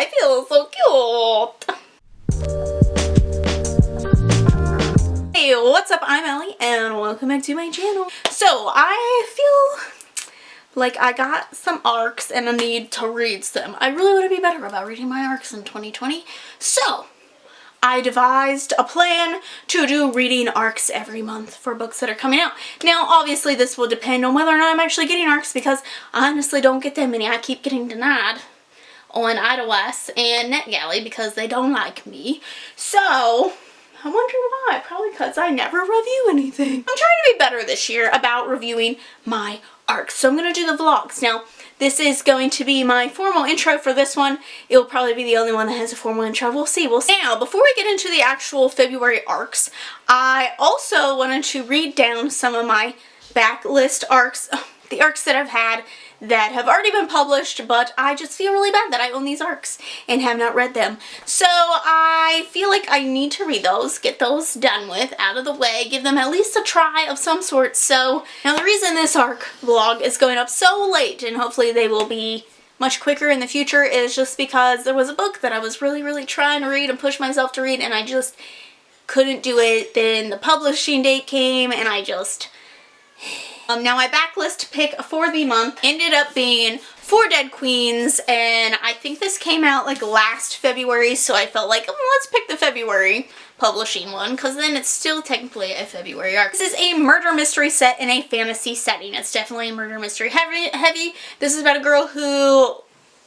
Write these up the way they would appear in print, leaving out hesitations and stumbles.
I feel so cute. Hey, what's up? I'm Ellie and welcome back to my channel. So I feel like I got some arcs and I need to read them. I really want to be better about reading my arcs in 2020. So I devised a plan to do reading arcs every month for books that are coming out. Now, obviously, this will depend on whether or not I'm actually getting arcs because I honestly don't get that many. I keep getting denied on iOS and NetGalley because they don't like me. So I wonder why. Probably because I never review anything. I'm trying to be better this year about reviewing my arcs. So I'm going to do the vlogs. Now, this is going to be my formal intro for this one. It will probably be the only one that has a formal intro. We'll see. We'll see. Now, before we get into the actual February arcs, I also wanted to read down some of my backlist arcs. The arcs that I've had that have already been published, but I just feel really bad that I own these arcs and have not read them. So I feel like I need to read those, get those done with, out of the way, give them at least a try of some sort. So now the reason this arc vlog is going up so late, and hopefully they will be much quicker in the future, is just because there was a book that I was really trying to read and push myself to read, and I just couldn't do it. Then the publishing date came and I just... now my backlist pick for the month ended up being Four Dead Queens, and I think this came out like last February, so I felt like, let's pick the February publishing one, because then it's still technically a February arc. This is a murder mystery set in a fantasy setting. It's definitely a murder mystery heavy. This is about a girl who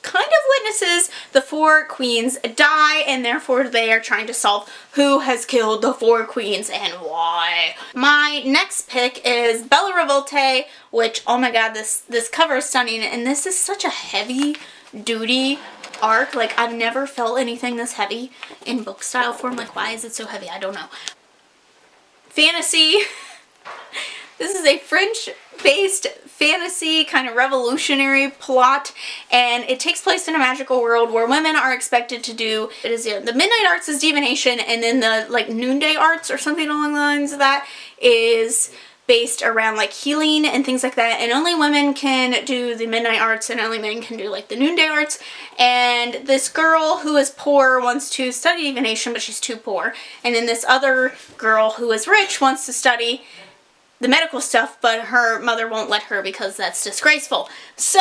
kind of witnesses the four queens die, and therefore they are trying to solve who has killed the four queens and why. My next pick is Bella Revolte, which, oh my god, this cover is stunning, and this is such a heavy duty arc. Like, I've never felt anything this heavy in book style form. Like, why is it so heavy? I don't know. Fantasy. This is a French-based fantasy kind of revolutionary plot, and it takes place in a magical world where women are expected to do, it is the midnight arts is divination, and then the like noonday arts or something along the lines of that is based around like healing and things like that, and only women can do the midnight arts and only men can do like the noonday arts. And this girl who is poor wants to study divination, but she's too poor, and then this other girl who is rich wants to study the medical stuff, but her mother won't let her because that's disgraceful. So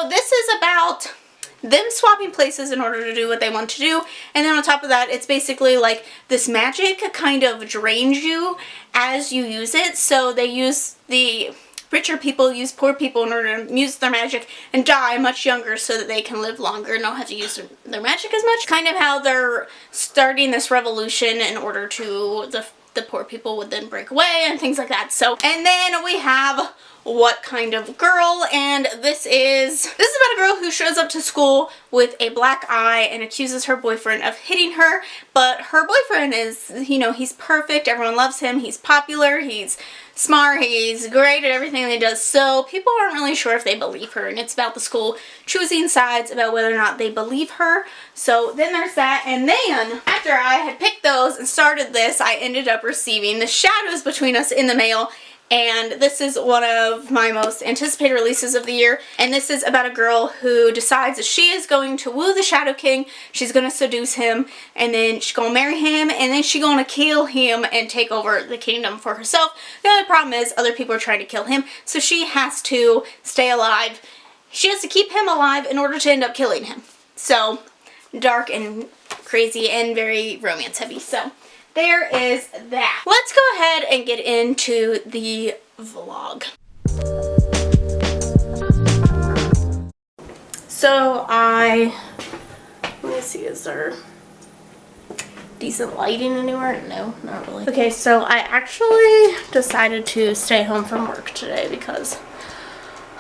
this is about them swapping places in order to do what they want to do, and then on top of that, it's basically like this magic kind of drains you as you use it. So they use, the richer people use poor people in order to use their magic and die much younger so that they can live longer and don't have to use their magic as much. Kind of how they're starting this revolution in order to the poor people would then break away and things like that. So, and then we have What Kind of Girl, and this is about a girl who shows up to school with a black eye and accuses her boyfriend of hitting her, but her boyfriend is, you know, he's perfect, everyone loves him, he's popular, he's smart, he's great at everything he does, so people aren't really sure if they believe her, and it's about the school choosing sides about whether or not they believe her. So then there's that, and then after I had picked those and started this, I ended up receiving The Shadows Between Us in the mail. And this is one of my most anticipated releases of the year. And this is about a girl who decides that she is going to woo the Shadow King. She's going to seduce him. And then she's going to marry him. And then she's going to kill him and take over the kingdom for herself. The only problem is other people are trying to kill him. So she has to stay alive. She has to keep him alive in order to end up killing him. So dark and crazy and very romance heavy. So there is that. Let's go ahead and get into the vlog. So let me see, is there decent lighting anywhere? No, not really. Okay, so I actually decided to stay home from work today because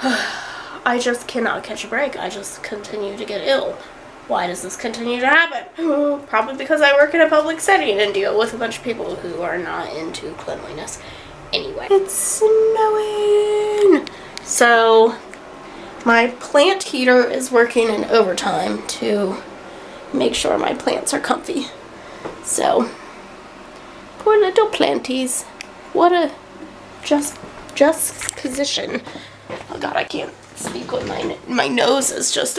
I just cannot catch a break. I just continue to get ill. Why does this continue to happen? Probably because I work in a public setting and deal with a bunch of people who are not into cleanliness. Anyway, it's snowing. So my plant heater is working in overtime to make sure my plants are comfy. So poor little planties. What a just position. Oh god, I can't speak with my nose is just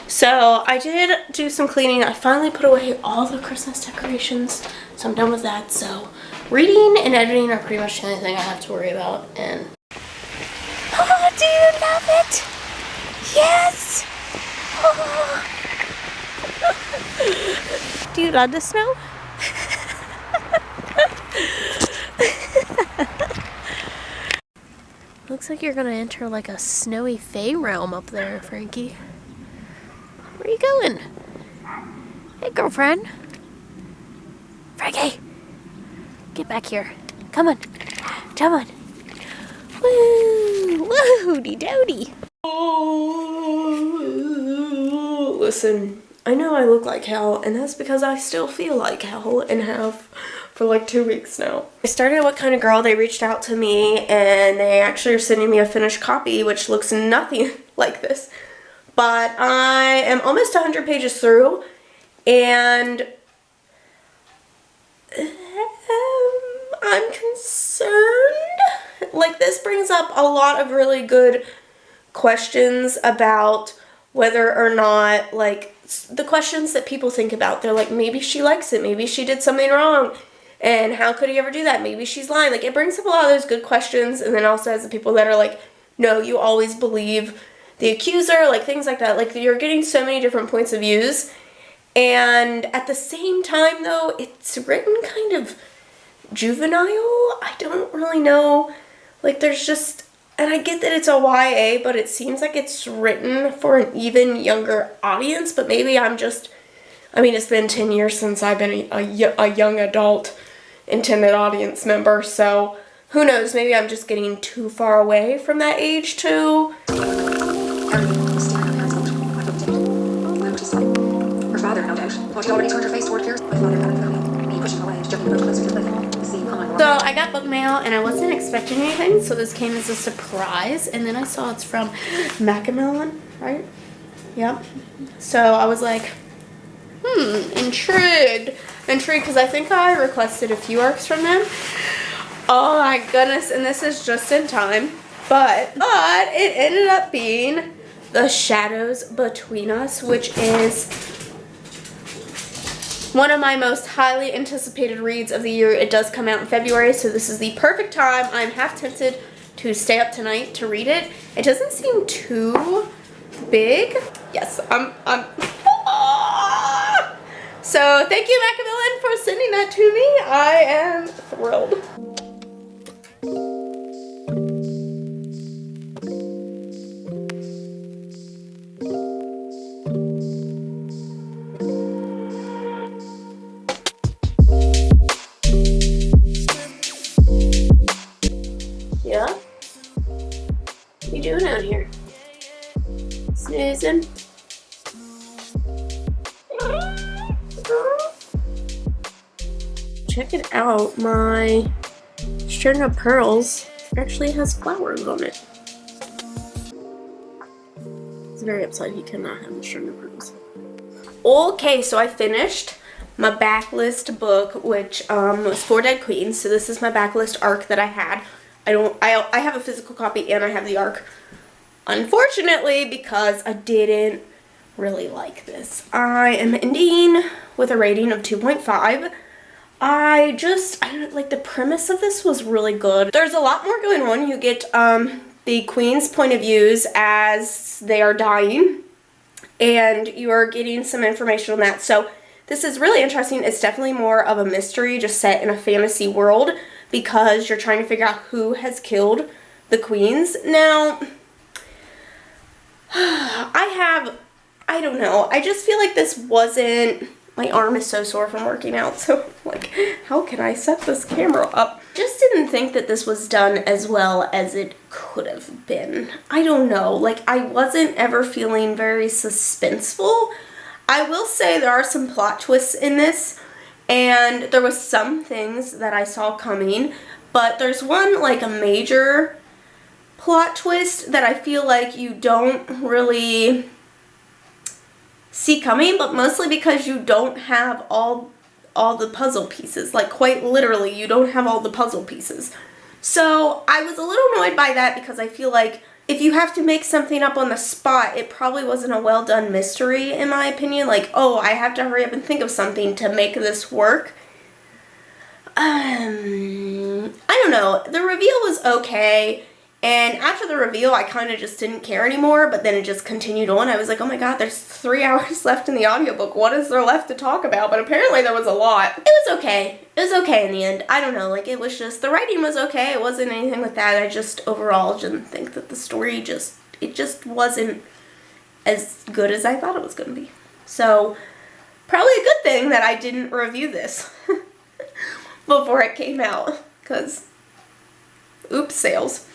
So I did do some cleaning. I finally put away all the Christmas decorations, so I'm done with that. So reading and editing are pretty much the only thing I have to worry about. And oh, do you love it? Yes. Oh. Do you love the snow? Looks like you're gonna enter like a snowy fae realm up there, Frankie. Where are you going? Hey, girlfriend. Frankie! Get back here. Come on. Come on. Woo! Woo-hoo-dee-doo-dee. Oh, listen, I know I look like hell, and that's because I still feel like hell and have for like 2 weeks now. I started What Kind of Girl. They reached out to me, and they actually are sending me a finished copy, which looks nothing like this. But I am almost 100 pages through, and I'm concerned. Like, this brings up a lot of really good questions about whether or not, like, the questions that people think about. They're like, maybe she likes it, maybe she did something wrong, and how could he ever do that? Maybe she's lying. Like, it brings up a lot of those good questions, and then also has the people that are like, no, you always believe the accuser, like things like that. Like, you're getting so many different points of views, and at the same time, though, it's written kind of juvenile. I don't really know. Like, there's just, and I get that it's a YA, but it seems like it's written for an even younger audience. But maybe I'm just, I mean, it's been 10 years since I've been a young adult intended audience member, so who knows, maybe I'm just getting too far away from that age too. Her father, no doubt. Thought she already turned her face toward Pierce. My father hadn't found him. Me pushing away, jumping her closer to the cliff. So I got book mail, and I wasn't expecting anything, so this came as a surprise. And then I saw it's from Macmillan, right? Yep. So I was like, intrigued, because I think I requested a few arcs from them. Oh my goodness, and this is just in time. But it ended up being The Shadows Between Us, which is one of my most highly anticipated reads of the year. It does come out in February, so this is the perfect time. I'm half tempted to stay up tonight to read it. It doesn't seem too big. Yes, So thank you, Macmillan, for sending that to me. I am thrilled. Yeah? What you doing out here? Snoozing? Check it out, my string of pearls actually has flowers on it. He's very upset he cannot have the string of pearls. Okay, so I finished my backlist book, which was 4 Dead Queens. So this is my backlist arc that I had. I have a physical copy and I have the arc, unfortunately, because I didn't really like this. I am ending with a rating of 2.5. I like the premise of this was really good. There's a lot more going on. You get the queen's point of views as they are dying, and you are getting some information on that. So this is really interesting. It's definitely more of a mystery, just set in a fantasy world, because you're trying to figure out who has killed the queens. Now, I don't know. I just feel like this wasn't, my arm is so sore from working out, so like, how can I set this camera up? Just didn't think that this was done as well as it could have been. I don't know. Like, I wasn't ever feeling very suspenseful. I will say there are some plot twists in this, and there was some things that I saw coming, but there's one, like, a major plot twist that I feel like you don't really see coming, but mostly because you don't have all the puzzle pieces. Like, quite literally, you don't have all the puzzle pieces. So I was a little annoyed by that, because I feel like if you have to make something up on the spot, it probably wasn't a well done mystery, in my opinion. Like, oh, I have to hurry up and think of something to make this work. I don't know. The reveal was okay. And after the reveal, I kind of just didn't care anymore, but then it just continued on. I was like, oh my god, there's 3 hours left in the audiobook. What is there left to talk about? But apparently there was a lot. It was okay. It was okay in the end. I don't know, like, it was just, the writing was okay. It wasn't anything with that. I just overall didn't think that the story it just wasn't as good as I thought it was going to be. So, probably a good thing that I didn't review this before it came out, because, oops, sales.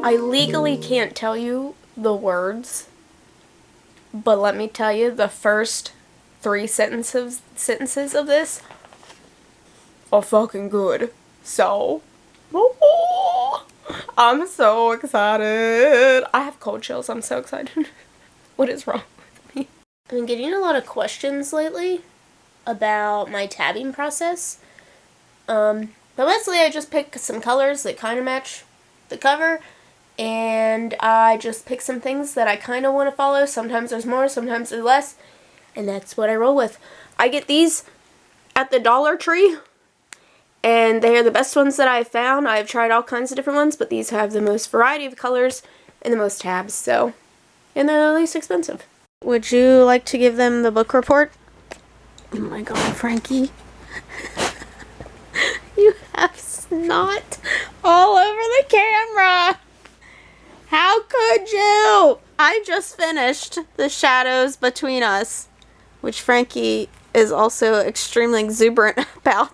I legally can't tell you the words, but let me tell you, the first 3 sentences of this are fucking good. So, I'm so excited. I have cold chills. I'm so excited. What is wrong with me? I've been getting a lot of questions lately about my tabbing process. But mostly I just pick some colors that kind of match the cover, and I just pick some things that I kind of want to follow. Sometimes there's more, sometimes there's less, and that's what I roll with. I get these at the Dollar Tree, and they are the best ones that I've found. I've tried all kinds of different ones, but these have the most variety of colors and the most tabs, so, and they're the least expensive. Would you like to give them the book report? Oh my god, Frankie. You have snot all over the camera. How could you? I just finished The Shadows Between Us, which Frankie is also extremely exuberant about.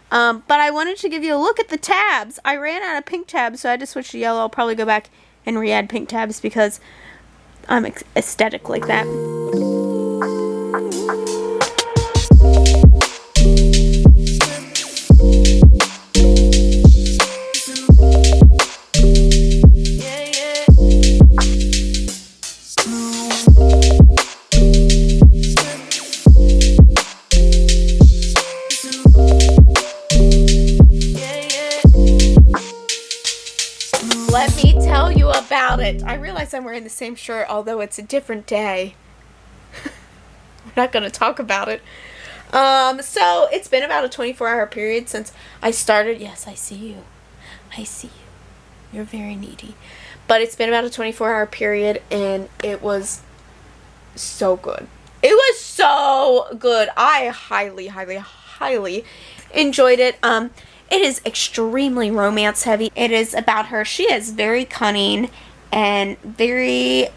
But I wanted to give you a look at the tabs. I ran out of pink tabs, so I just switched to yellow. I'll probably go back and re-add pink tabs because I'm aesthetic like that. Let me tell you about it. I realize I'm wearing the same shirt, although it's a different day. We're not going to talk about it. So it's been about a 24-hour period since I started. Yes, I see you. I see you. You're very needy. But it's been about a 24-hour period, and it was so good. It was so good. I highly, highly, highly enjoyed it. It is extremely romance heavy. It is about her. She is very cunning and very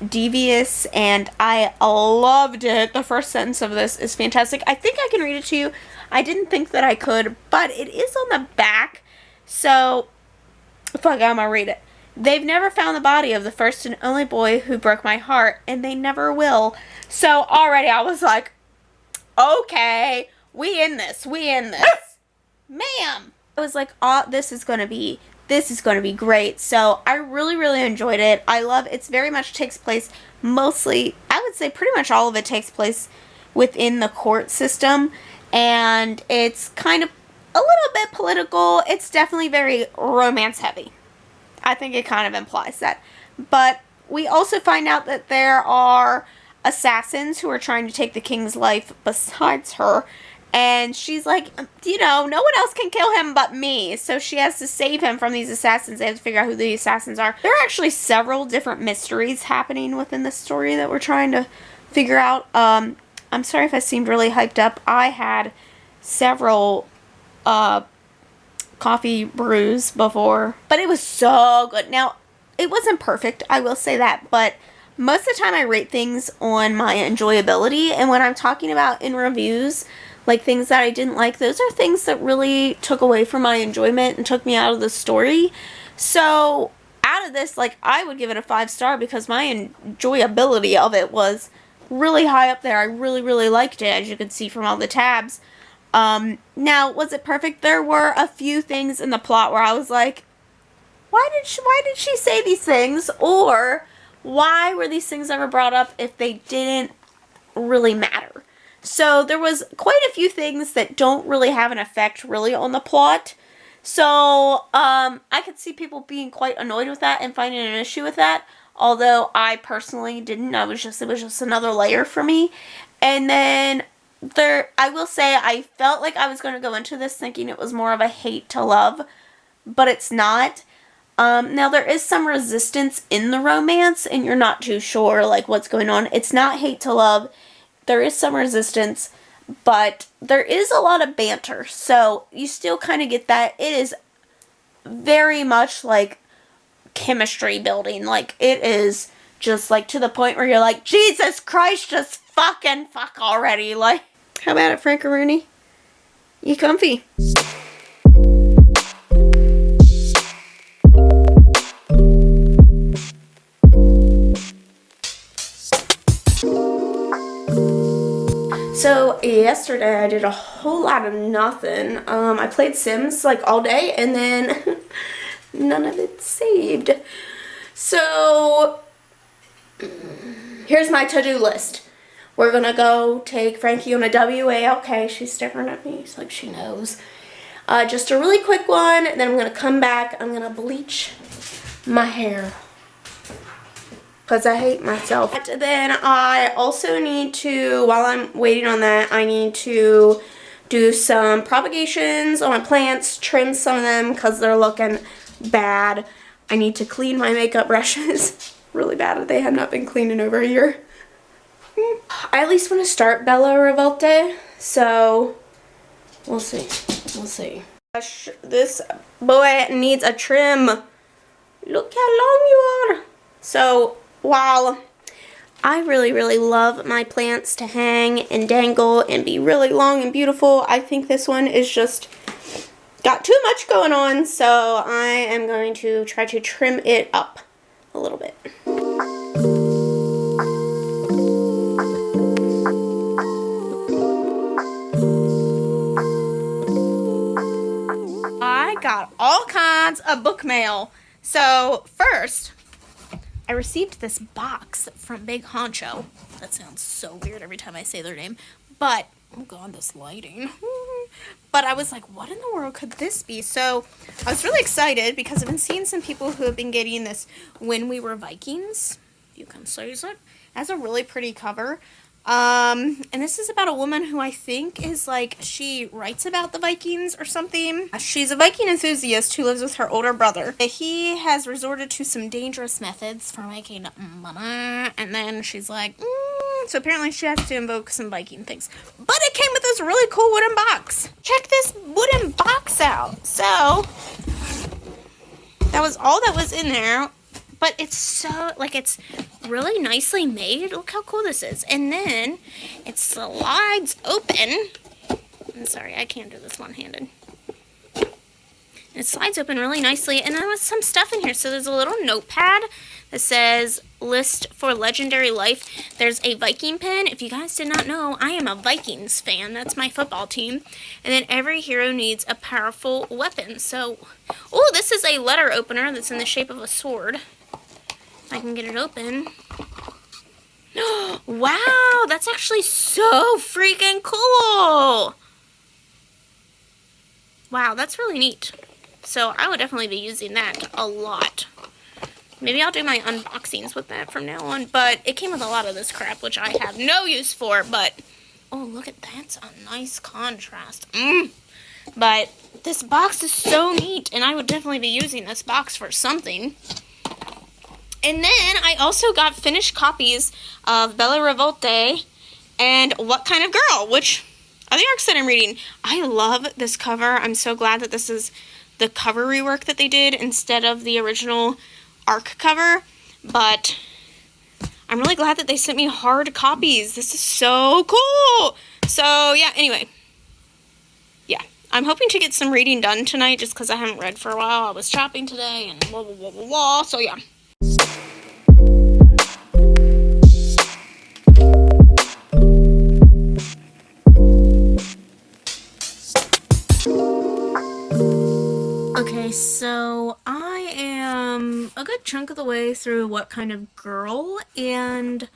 devious, and I loved it. The first sentence of this is fantastic. I think I can read it to you. I didn't think that I could, but it is on the back, so fuck, I'm gonna read it. They've never found the body of the first and only boy who broke my heart, and they never will. So already I was like, okay, we in this. Ma'am. I was like, oh, this is gonna be great. So I really, really enjoyed it. I love it's very much takes place mostly, I would say pretty much all of it takes place within the court system, and it's kind of a little bit political. It's definitely very romance heavy. I think it kind of implies that. But we also find out that there are assassins who are trying to take the king's life besides her. And she's like, you know, no one else can kill him but me. So she has to save him from these assassins. They have to figure out who the assassins are. There are actually several different mysteries happening within the story that we're trying to figure out. I'm sorry if I seemed really hyped up. I had several coffee brews before, but it was so good. Now, it wasn't perfect, I will say that, but most of the time I rate things on my enjoyability, and when I'm talking about in reviews, like things that I didn't like, those are things that really took away from my enjoyment and took me out of the story. So out of this, like, I would give it a 5-star because my enjoyability of it was really high up there. I really, really liked it, as you can see from all the tabs. Now, was it perfect? There were a few things in the plot where I was like, why did she say these things? Or why were these things ever brought up if they didn't really matter. So there was quite a few things that don't really have an effect really on the plot. So I could see people being quite annoyed with that and finding an issue with that. Although I personally didn't. It was just another layer for me. And then I will say I felt like I was going to go into this thinking it was more of a hate to love, but it's not. Now there is some resistance in the romance and you're not too sure like what's going on. It's not hate to love. There is some resistance, but there is a lot of banter. So you still kind of get that. It is very much like chemistry building. Like it is just like to the point where you're like, Jesus Christ, just fucking fuck already. Like, how about it, Frankaroonie? You comfy? So yesterday I did a whole lot of nothing. I played Sims like all day and then none of it saved. So here's my to-do list. We're gonna go take Frankie on a WALK. She's staring at me. It's like she knows. Just a really quick one. Then I'm gonna come back. I'm gonna bleach my hair because I hate myself. But then I also need to, while I'm waiting on that, I need to do some propagations on my plants, trim some of them because they're looking bad. I need to clean my makeup brushes really bad. They have not been cleaned in over a year. I at least want to start Bella Revolte, so we'll see. We'll see. This boy needs a trim. Look how long you are. So while I really, really love my plants to hang and dangle and be really long and beautiful, I think this one is just got too much going on, so I am going to try to trim it up a little bit. I got all kinds of book mail. So first, I received this box from Big Honcho. That sounds so weird every time I say their name. But, oh god, this lighting. But I was like, what in the world could this be? So I was really excited because I've been seeing some people who have been getting this When We Were Vikings. You can say it. It has a really pretty cover. And this is about a woman who I think is like, she writes about the Vikings or something. She's a Viking enthusiast who lives with her older brother. He has resorted to some dangerous methods for making money, and then she's like, so apparently she has to invoke some Viking things. But it came with this really cool wooden box. Check this wooden box out. So, that was all that was in there. But it's so, like, it's really nicely made. Look how cool this is. And then it slides open. I'm sorry, I can't do this one-handed. It slides open really nicely. And there was some stuff in here. So there's a little notepad that says list for legendary life. There's a Viking pen. If you guys did not know, I am a Vikings fan. That's my football team. And then every hero needs a powerful weapon. So, oh, this is a letter opener that's in the shape of a sword. I can get it open. Wow, that's actually so freaking cool. Wow, that's really neat. So I would definitely be using that a lot. Maybe I'll do my unboxings with that from now on. But it came with a lot of this crap, which I have no use for. But, oh, look at that. That's a nice contrast. But this box is so neat. And I would definitely be using this box for something. And then I also got finished copies of Bella Revolte and What Kind of Girl, which are the arcs that I'm reading. I love this cover. I'm so glad that this is the cover rework that they did instead of the original arc cover. But I'm really glad that they sent me hard copies. This is so cool. So, yeah, anyway. Yeah, I'm hoping to get some reading done tonight just because I haven't read for a while. I was shopping today and blah, blah, blah, blah, blah. So, yeah. Okay, so I am a good chunk of the way through What Kind of Girl, and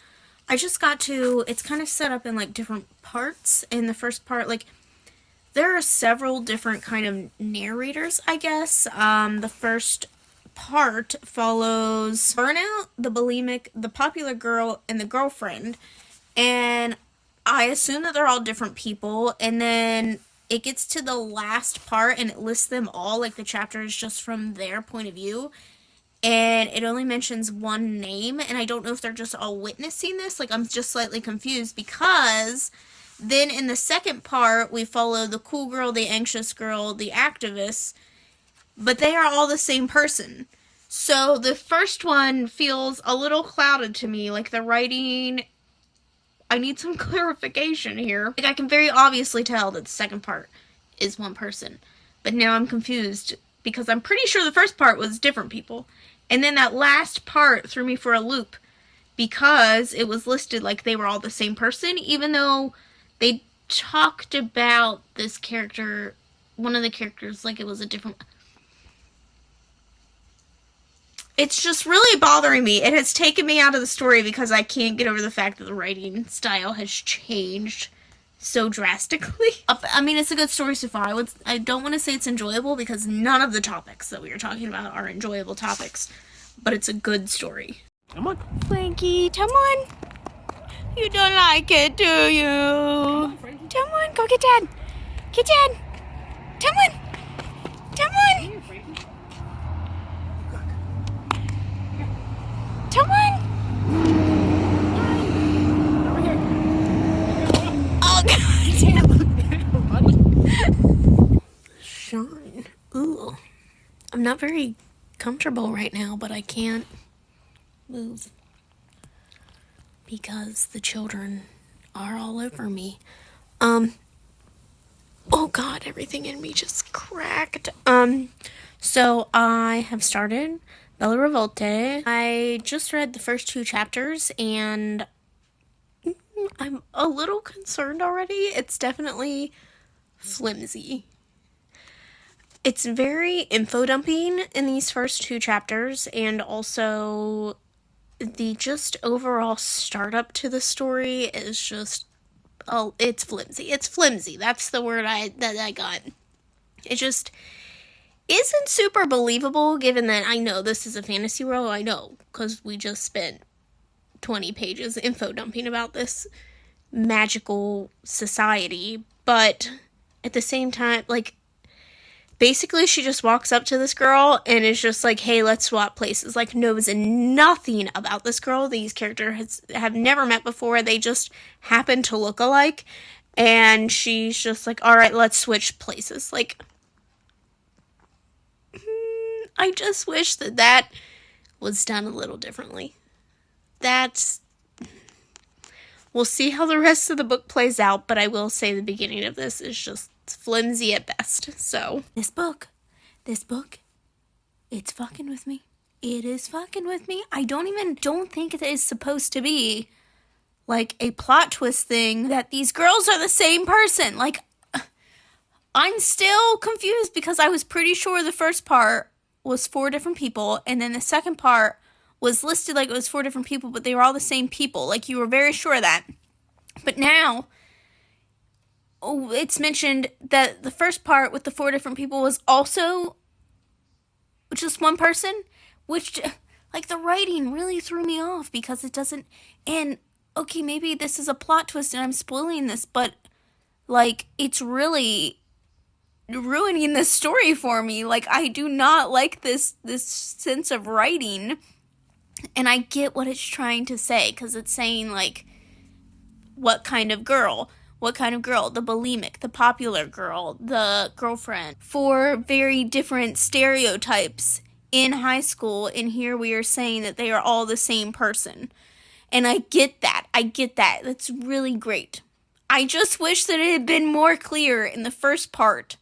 I just got to, it's kind of set up in like different parts. In the first part, like there are several different kind of narrators, I guess. The first part follows Burnout, the bulimic, the popular girl, and the girlfriend. And I assume that they're all different people. And then it gets to the last part and it lists them all, like the chapter is just from their point of view. And it only mentions one name. And I don't know if they're just all witnessing this. Like, I'm just slightly confused because then in the second part, we follow the cool girl, the anxious girl, the activist, but they are all the same person. So the first one feels a little clouded to me, like the writing, I need some clarification here. Like, I can very obviously tell that the second part is one person, but now I'm confused because I'm pretty sure the first part was different people. And then that last part threw me for a loop because it was listed like they were all the same person, even though they talked about this character, one of the characters, like it was a different... It's just really bothering me. It has taken me out of the story because I can't get over the fact that the writing style has changed so drastically. I mean, it's a good story so far. I don't want to say it's enjoyable because none of the topics that we are talking about are enjoyable topics, but it's a good story. Come on. Frankie, come on. You don't like it, do you? Come on, go get Dad. Get Dad. Come on. Come on. Come on. Oh, God. Sean. Ooh. I'm not very comfortable right now, but I can't move because the children are all over me. Oh God, everything in me just cracked. So I have started Bella Revolte. I just read the first 2 chapters and I'm a little concerned already. It's definitely flimsy. It's very info dumping in these first 2 chapters, and also the just overall startup to the story is just, oh, it's flimsy. It's flimsy. That's the word that I got. It just isn't super believable, given that I know this is a fantasy world. I know, because we just spent 20 pages info dumping about this magical society, but at the same time, like, basically she just walks up to this girl and is just like, hey, let's swap places. Like, knows nothing about this girl. These characters have never met before. They just happen to look alike, and she's just like, all right, let's switch places. Like, I just wish that was done a little differently. We'll see how the rest of the book plays out, but I will say the beginning of this is just flimsy at best. So, this book, it's fucking with me. It is fucking with me. I don't think it is supposed to be like a plot twist thing that these girls are the same person. Like, I'm still confused because I was pretty sure the first part was 4 different people, and then the second part was listed like it was 4 different people, but they were all the same people. Like, you were very sure of that. But now, it's mentioned that the first part with the 4 different people was also just one person, which, like, the writing really threw me off because it doesn't, and, okay, maybe this is a plot twist and I'm spoiling this, but, like, it's really ruining the story for me. Like, I do not like this sense of writing, and I get what it's trying to say, because it's saying, like, what kind of girl, the bulimic, the popular girl, the girlfriend, 4 very different stereotypes in high school, and here we are saying that they are all the same person, and I get that, that's really great. I just wish that it had been more clear in the first part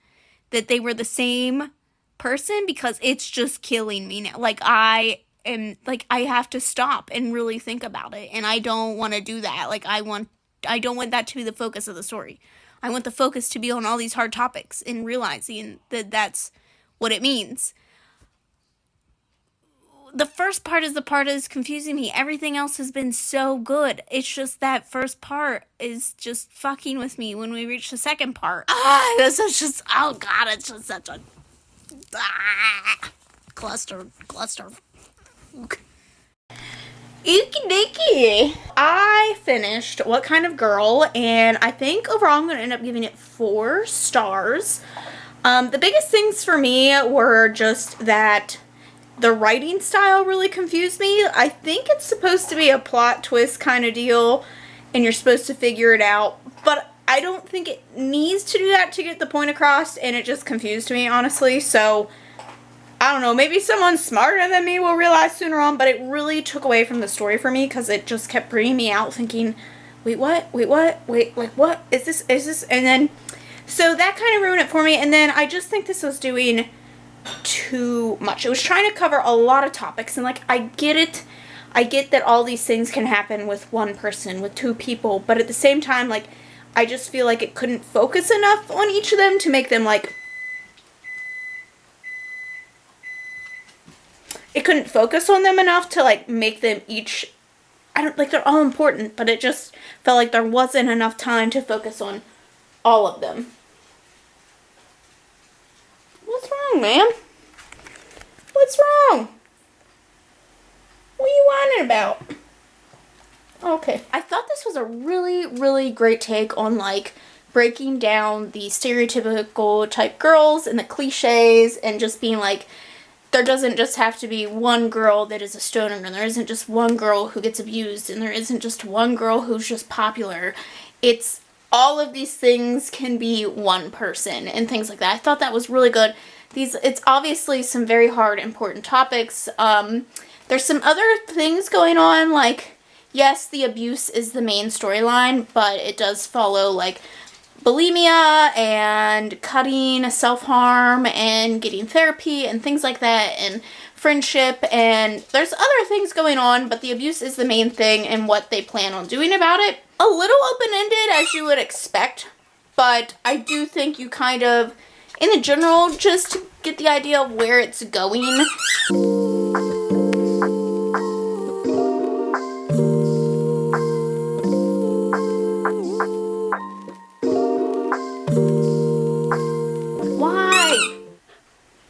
that they were the same person, because it's just killing me now. Like, I have to stop and really think about it, and I don't want to do that. Like, I don't want that to be the focus of the story. I want the focus to be on all these hard topics and realizing that that's what it means. the first part is the part that is confusing me. Everything else has been so good. It's just that first part is just fucking with me when we reach the second part. This is just, oh god, it's just such a cluster. Icky dicky. I finished What Kind of Girl, and I think overall I'm going to end up giving it 4 stars. The biggest things for me were just that the writing style really confused me. I think it's supposed to be a plot twist kind of deal, and you're supposed to figure it out, but I don't think it needs to do that to get the point across, and it just confused me, honestly. So I don't know, maybe someone smarter than me will realize sooner on, but it really took away from the story for me because it just kept bringing me out thinking, wait, what? Wait, what? Wait, like, what? Is this? And then, so that kind of ruined it for me. And then I just think this was doing too much. It was trying to cover a lot of topics, and like, I get it. I get that all these things can happen with one person, with 2 people, but at the same time, like, I just feel like it couldn't focus enough on each of them to make them, like, it couldn't focus on them enough to, like, make them each, I don't, like, they're all important, but it just felt like there wasn't enough time to focus on all of them. What's wrong, ma'am? What's wrong? What are you whining about? Okay. I thought this was a really, really great take on, like, breaking down the stereotypical type girls and the cliches and just being like, there doesn't just have to be one girl that is a stoner, and there isn't just one girl who gets abused, and there isn't just one girl who's just popular. It's all of these things can be one person and things like that. I thought that was really good. It's obviously some very hard, important topics. There's some other things going on, like, yes, the abuse is the main storyline, but it does follow, like, bulimia and cutting, self-harm, and getting therapy and things like that, and friendship, and there's other things going on, but the abuse is the main thing and what they plan on doing about it. A little open-ended, as you would expect, but I do think you kind of, in the general, just get the idea of where it's going.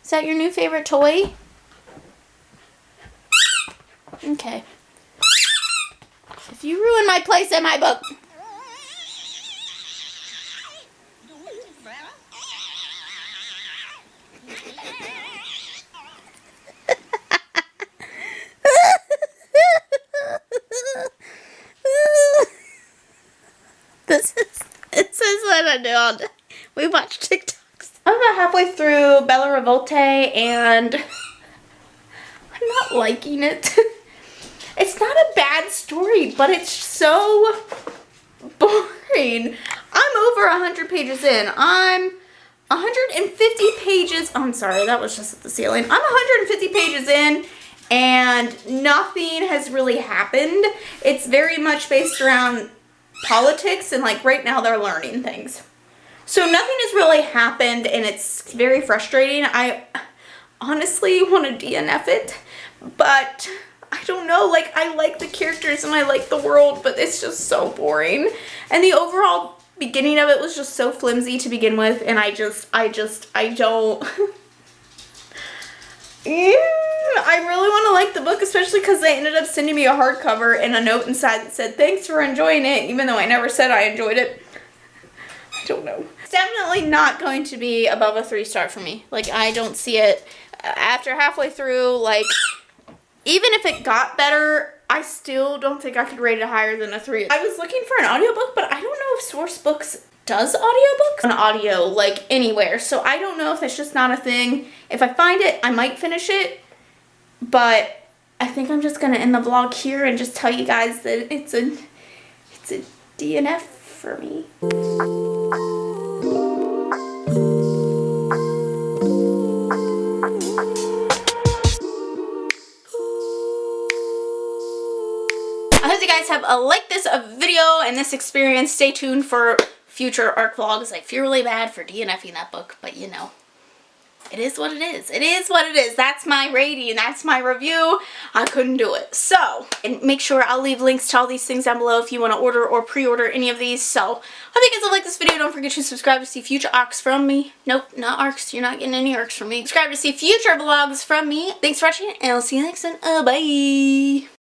Is that your new favorite toy? Okay. If you ruin my place in my book. This is what I do all day. We watch TikToks. I'm about halfway through Bella Revolte, and I'm not liking it. It's not a bad story, but it's so boring. I'm over 100 pages in. I'm 150 pages. I'm sorry, that was just at the ceiling. I'm 150 pages in, and nothing has really happened. It's very much based around politics, and like right now they're learning things. So nothing has really happened, and it's very frustrating. I honestly want to DNF it, but I don't know, like, I like the characters and I like the world, but it's just so boring. And the overall beginning of it was just so flimsy to begin with, and I don't. I really want to like the book, especially because they ended up sending me a hardcover and a note inside that said, thanks for enjoying it, even though I never said I enjoyed it. I don't know. It's definitely not going to be above a 3-star for me. Like, I don't see it. After halfway through, like, even if it got better, I still don't think I could rate it higher than a 3. I was looking for an audiobook, but I don't know if Source Books does audiobooks on audio, like, anywhere. So I don't know if it's just not a thing. If I find it, I might finish it. But I think I'm just going to end the vlog here and just tell you guys that it's a DNF for me. I hope you guys have liked this video and this experience. Stay tuned for future art vlogs. I feel really bad for DNFing that book, but you know. it is what it is. It is what it is. That's my rating. That's my review. I couldn't do it. So, and make sure I'll leave links to all these things down below if you want to order or pre-order any of these. So, hope you guys will like this video. Don't forget to subscribe to see future arcs from me. Nope, not arcs. You're not getting any arcs from me. Subscribe to see future vlogs from me. Thanks for watching, and I'll see you next time. Bye.